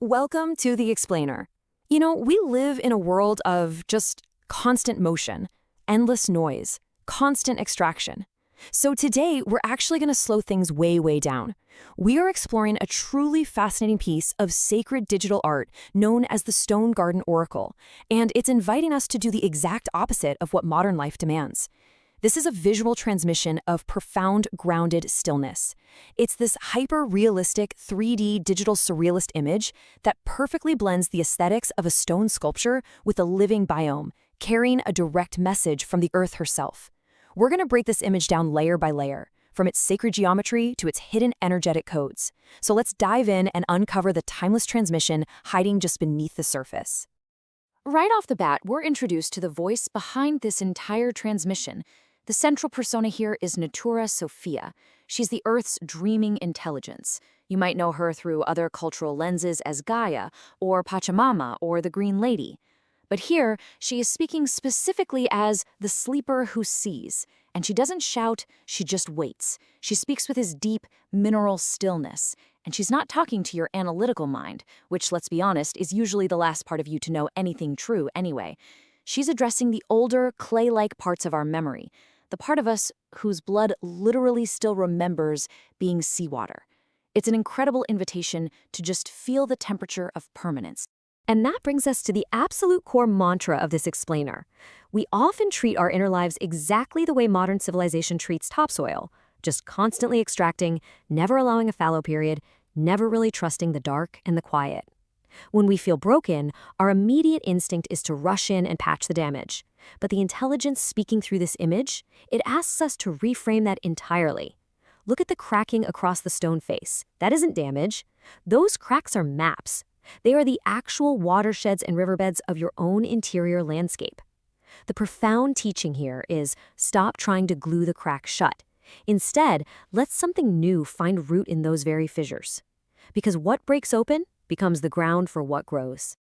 Welcome to The Explainer. You know, we live in a world of just constant motion, endless noise, constant extraction. So today, we're actually going to slow things way, way down. We are exploring a truly fascinating piece of sacred digital art known as the Stone Garden Oracle, and it's inviting us to do the exact opposite of what modern life demands. This is a visual transmission of profound, grounded stillness. It's this hyper-realistic 3D digital surrealist image that perfectly blends the aesthetics of a stone sculpture with a living biome, carrying a direct message from the earth herself. We're going to break this image down layer by layer, from its sacred geometry to its hidden energetic codes. So let's dive in and uncover the timeless transmission hiding just beneath the surface. Right off the bat, we're introduced to the voice behind this entire transmission. The central persona here is Natura Sophia. She's the Earth's dreaming intelligence. You might know her through other cultural lenses as Gaia, or Pachamama, or the Green Lady. But here, she is speaking specifically as the sleeper who sees. And she doesn't shout, she just waits. She speaks with this deep, mineral stillness. And she's not talking to your analytical mind, which, let's be honest, is usually the last part of you to know anything true anyway. She's addressing the older, clay-like parts of our memory, the part of us whose blood literally still remembers being seawater. It's an incredible invitation to just feel the temperature of permanence. And that brings us to the absolute core mantra of this explainer. We often treat our inner lives exactly the way modern civilization treats topsoil, just constantly extracting, never allowing a fallow period, never really trusting the dark and the quiet. When we feel broken, our immediate instinct is to rush in and patch the damage. But the intelligence speaking through this image, it asks us to reframe that entirely. Look at the cracking across the stone face. That isn't damage. Those cracks are maps. They are the actual watersheds and riverbeds of your own interior landscape. The profound teaching here is stop trying to glue the cracks shut. Instead, let something new find root in those very fissures. Because what breaks open becomes the ground for what grows.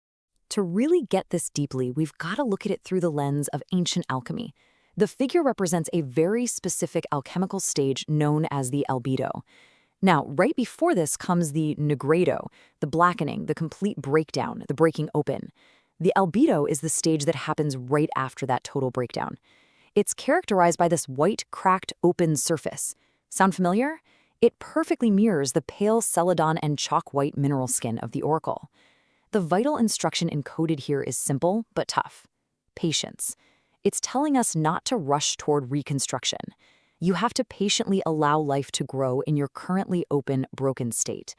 To really get this deeply, we've got to look at it through the lens of ancient alchemy. The figure represents a very specific alchemical stage known as the Albedo. Now, right before this comes the Negredo, the blackening, the complete breakdown, the breaking open. The Albedo is the stage that happens right after that total breakdown. It's characterized by this white, cracked, open surface. Sound familiar? It perfectly mirrors the pale celadon and chalk-white mineral skin of the oracle. The vital instruction encoded here is simple but tough. Patience. It's telling us not to rush toward reconstruction. You have to patiently allow life to grow in your currently open, broken state.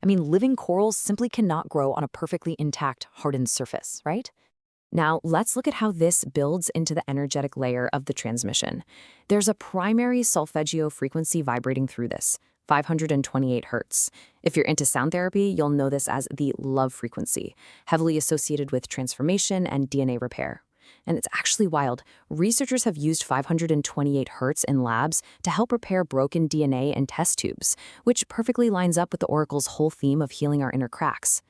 I mean, living corals simply cannot grow on a perfectly intact, hardened surface, right? Now, let's look at how this builds into the energetic layer of the transmission. There's a primary solfeggio frequency vibrating through this, 528 hertz. If you're into sound therapy, you'll know this as the love frequency, heavily associated with transformation and DNA repair. And it's actually wild. Researchers have used 528 hertz in labs to help repair broken DNA in test tubes, which perfectly lines up with the oracle's whole theme of healing our inner cracks.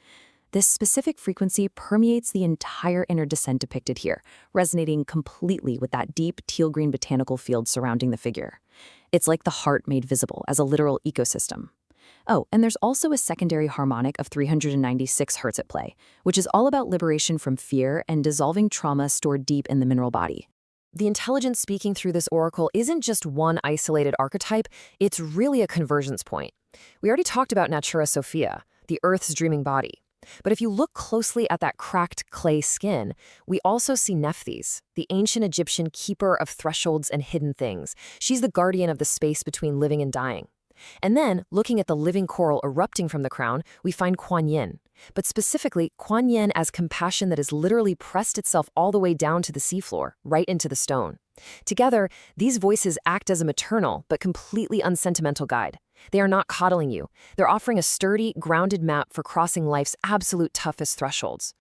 This specific frequency permeates the entire inner descent depicted here, resonating completely with that deep teal-green botanical field surrounding the figure. It's like the heart made visible as a literal ecosystem. Oh, and there's also a secondary harmonic of 396 hertz at play, which is all about liberation from fear and dissolving trauma stored deep in the mineral body. The intelligence speaking through this oracle isn't just one isolated archetype, it's really a convergence point. We already talked about Natura Sophia, the Earth's dreaming body. But if you look closely at that cracked clay skin, we also see Nephthys, the ancient Egyptian keeper of thresholds and hidden things. She's the guardian of the space between living and dying. And then, looking at the living coral erupting from the crown, we find Kuan Yin. But specifically, Kuan Yin as compassion that has literally pressed itself all the way down to the seafloor, right into the stone. Together, these voices act as a maternal but completely unsentimental guide. They are not coddling you. They're offering a sturdy, grounded map for crossing life's absolute toughest thresholds.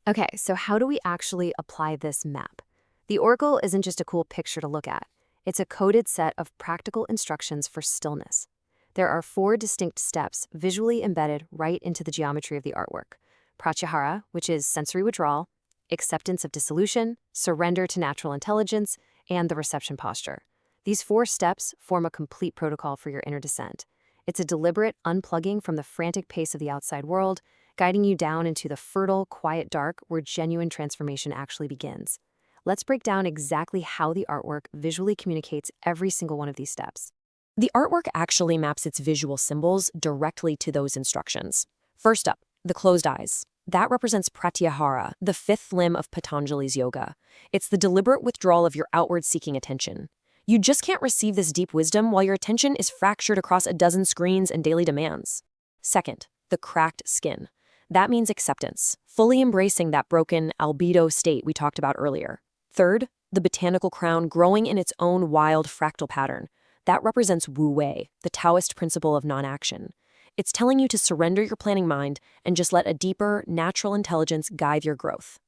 Okay, so how do we actually apply this map? The oracle isn't just a cool picture to look at. It's a coded set of practical instructions for stillness. There are 4 distinct steps visually embedded right into the geometry of the artwork. Pratyahara, which is sensory withdrawal, acceptance of dissolution, surrender to natural intelligence, and the reception posture. These 4 steps form a complete protocol for your inner descent. It's a deliberate unplugging from the frantic pace of the outside world, guiding you down into the fertile, quiet dark where genuine transformation actually begins. Let's break down exactly how the artwork visually communicates every single one of these steps. The artwork actually maps its visual symbols directly to those instructions. First up, the closed eyes. That represents pratyahara, the fifth limb of Patanjali's yoga. It's the deliberate withdrawal of your outward-seeking attention. You just can't receive this deep wisdom while your attention is fractured across a dozen screens and daily demands. Second, the cracked skin. That means acceptance, fully embracing that broken albedo state we talked about earlier. Third, the botanical crown growing in its own wild fractal pattern. That represents Wu Wei, the Taoist principle of non-action. It's telling you to surrender your planning mind and just let a deeper, natural intelligence guide your growth.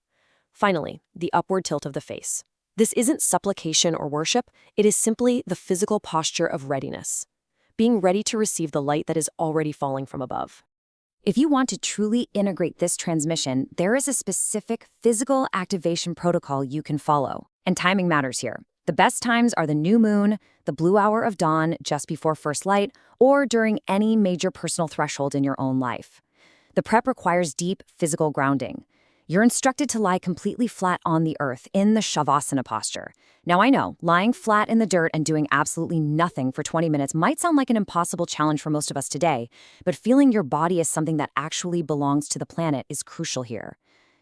Finally, the upward tilt of the face. This isn't supplication or worship, it is simply the physical posture of readiness. Being ready to receive the light that is already falling from above. If you want to truly integrate this transmission, there is a specific physical activation protocol you can follow. And timing matters here. The best times are the new moon, the blue hour of dawn just before first light, or during any major personal threshold in your own life. The prep requires deep physical grounding. You're instructed to lie completely flat on the earth in the Shavasana posture. Now I know, lying flat in the dirt and doing absolutely nothing for 20 minutes might sound like an impossible challenge for most of us today, but feeling your body as something that actually belongs to the planet is crucial here.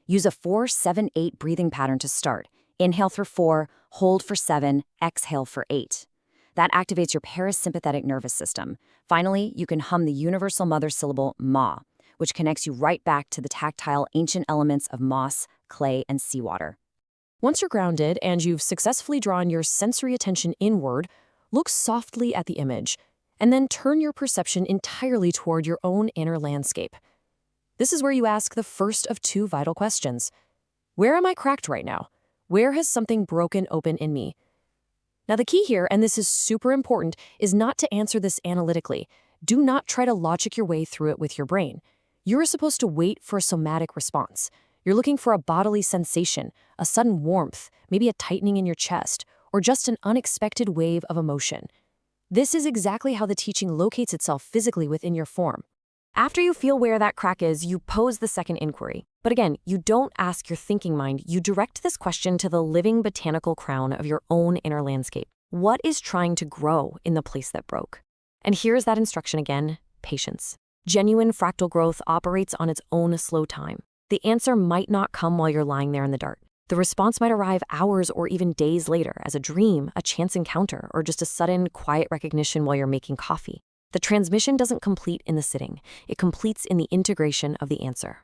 Use a 4-7-8 breathing pattern to start. Inhale for 4, hold for 7, exhale for 8. That activates your parasympathetic nervous system. Finally, you can hum the universal mother syllable ma, which connects you right back to the tactile ancient elements of moss, clay, and seawater. Once you're grounded and you've successfully drawn your sensory attention inward, look softly at the image, and then turn your perception entirely toward your own inner landscape. This is where you ask the first of two vital questions. Where am I cracked right now? Where has something broken open in me? Now the key here, and this is super important, is not to answer this analytically. Do not try to logic your way through it with your brain. You're supposed to wait for a somatic response. You're looking for a bodily sensation, a sudden warmth, maybe a tightening in your chest, or just an unexpected wave of emotion. This is exactly how the teaching locates itself physically within your form. After you feel where that crack is, you pose the second inquiry. But again, you don't ask your thinking mind, you direct this question to the living botanical crown of your own inner landscape. What is trying to grow in the place that broke? And here's that instruction again, patience. Genuine fractal growth operates on its own slow time. The answer might not come while you're lying there in the dark. The response might arrive hours or even days later as a dream, a chance encounter, or just a sudden, quiet recognition while you're making coffee. The transmission doesn't complete in the sitting. It completes in the integration of the answer.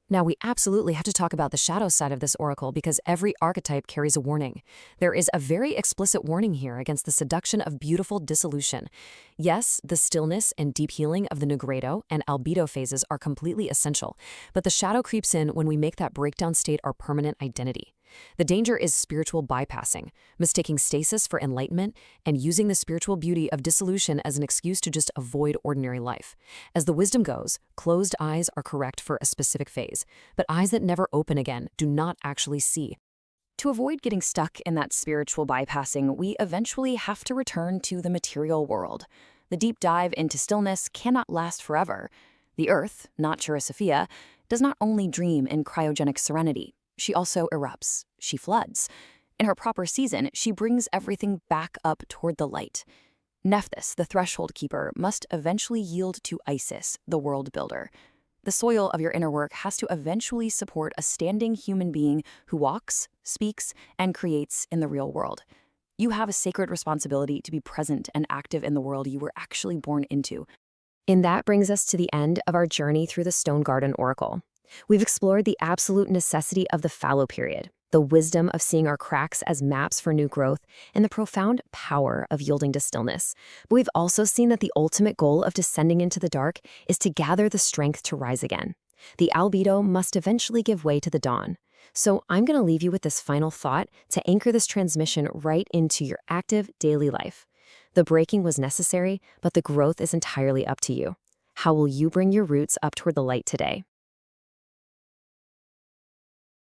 Now, we absolutely have to talk about the shadow side of this oracle because every archetype carries a warning. There is a very explicit warning here against the seduction of beautiful dissolution. Yes, the stillness and deep healing of the Negredo and Albedo phases are completely essential, but the shadow creeps in when we make that breakdown state our permanent identity. The danger is spiritual bypassing, mistaking stasis for enlightenment, and using the spiritual beauty of dissolution as an excuse to just avoid ordinary life. As the wisdom goes, closed eyes are correct for a specific phase, but eyes that never open again do not actually see. To avoid getting stuck in that spiritual bypassing, we eventually have to return to the material world. The deep dive into stillness cannot last forever. The Earth, Natura Sophia, does not only dream in cryogenic serenity. She also erupts. She floods. In her proper season, she brings everything back up toward the light. Nephthys, the threshold keeper, must eventually yield to Isis, the world builder. The soil of your inner work has to eventually support a standing human being who walks, speaks, and creates in the real world. You have a sacred responsibility to be present and active in the world you were actually born into. And that brings us to the end of our journey through the Stone Garden Oracle. We've explored the absolute necessity of the fallow period, the wisdom of seeing our cracks as maps for new growth, and the profound power of yielding to stillness. But we've also seen that the ultimate goal of descending into the dark is to gather the strength to rise again. The albedo must eventually give way to the dawn. So I'm going to leave you with this final thought to anchor this transmission right into your active daily life. The breaking was necessary, but the growth is entirely up to you. How will you bring your roots up toward the light today?